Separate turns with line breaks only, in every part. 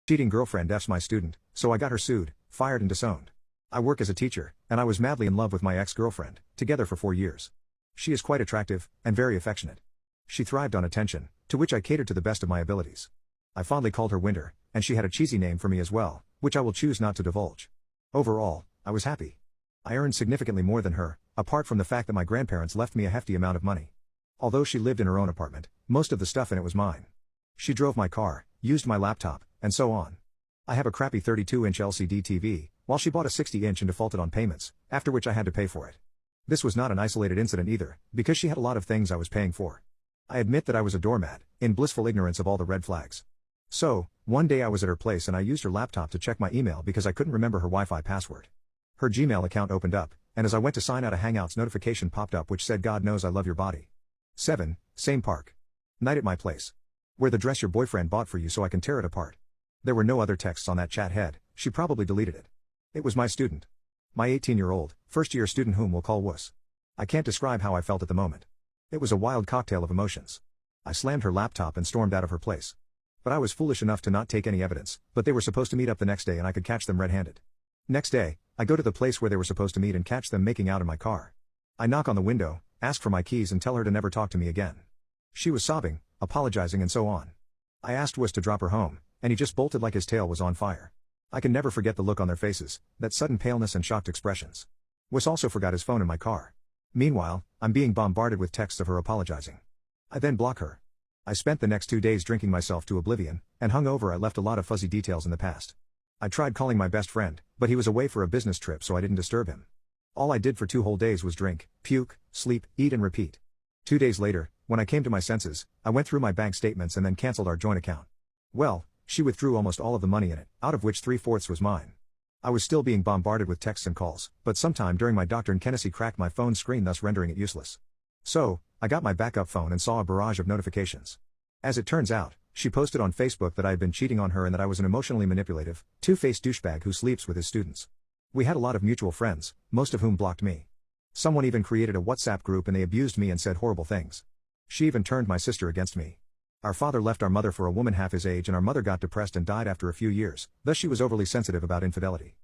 Cheating girlfriend F's my student, so I got her sued, fired and disowned. I work as a teacher, and I was madly in love with my ex-girlfriend, together for 4 years. She is quite attractive, and very affectionate. She thrived on attention, to which I catered to the best of my abilities. I fondly called her Winter, and she had a cheesy name for me as well, which I will choose not to divulge. Overall, I was happy. I earned significantly more than her, apart from the fact that my grandparents left me a hefty amount of money. Although she lived in her own apartment, most of the stuff in it was mine. She drove my car, used my laptop, and so on. I have a crappy 32-inch LCD TV, while she bought a 60-inch and defaulted on payments, after which I had to pay for it. This was not an isolated incident either, because she had a lot of things I was paying for. I admit that I was a doormat, in blissful ignorance of all the red flags. So, one day I was at her place and I used her laptop to check my email because I couldn't remember her Wi-Fi password. Her Gmail account opened up, and as I went to sign out a Hangouts notification popped up which said God knows I love your body. 7. Same park. Night at my place. Wear the dress your boyfriend bought for you so I can tear it apart. There were no other texts on that chat head, she probably deleted it. It was my student. My 18-year-old, first-year student whom we'll call Wuss. I can't describe how I felt at the moment. It was a wild cocktail of emotions. I slammed her laptop and stormed out of her place. But I was foolish enough to not take any evidence, but they were supposed to meet up the next day and I could catch them red-handed. Next day, I go to the place where they were supposed to meet and catch them making out in my car. I knock on the window, ask for my keys and tell her to never talk to me again. She was sobbing, apologizing and so on. I asked Wuss to drop her home, and he just bolted like his tail was on fire. I can never forget the look on their faces, that sudden paleness and shocked expressions. Wuss also forgot his phone in my car. Meanwhile, I'm being bombarded with texts of her apologizing. I then block her. I spent the next 2 days drinking myself to oblivion, and hungover I left a lot of fuzzy details in the past. I tried calling my best friend, but he was away for a business trip so I didn't disturb him. All I did for 2 whole days was drink, puke, sleep, eat and repeat. 2 days later, when I came to my senses, I went through my bank statements and then cancelled our joint account. Well, she withdrew almost all of the money in it, out of which 3/4 was mine. I was still being bombarded with texts and calls, but sometime during my Dr. Kennedy cracked my phone's screen thus rendering it useless. So, I got my backup phone and saw a barrage of notifications. As it turns out, she posted on Facebook that I had been cheating on her and that I was an emotionally manipulative, two-faced douchebag who sleeps with his students. We had a lot of mutual friends, most of whom blocked me. Someone even created a WhatsApp group and they abused me and said horrible things. She even turned my sister against me. Our father left our mother for a woman half his age and our mother got depressed and died after a few years, thus she was overly sensitive about infidelity.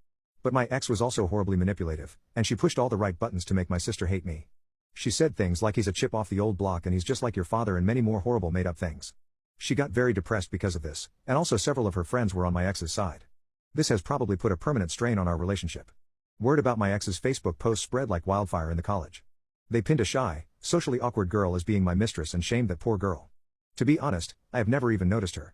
But my ex was also horribly manipulative, and she pushed all the right buttons to make my sister hate me. She said things like he's a chip off the old block and he's just like your father and many more horrible made-up things. She got very depressed because of this, and also several of her friends were on my ex's side. This has probably put a permanent strain on our relationship. Word about my ex's Facebook post spread like wildfire in the college. They pinned a shy, socially awkward girl as being my mistress and shamed that poor girl. To be honest, I have never even noticed her.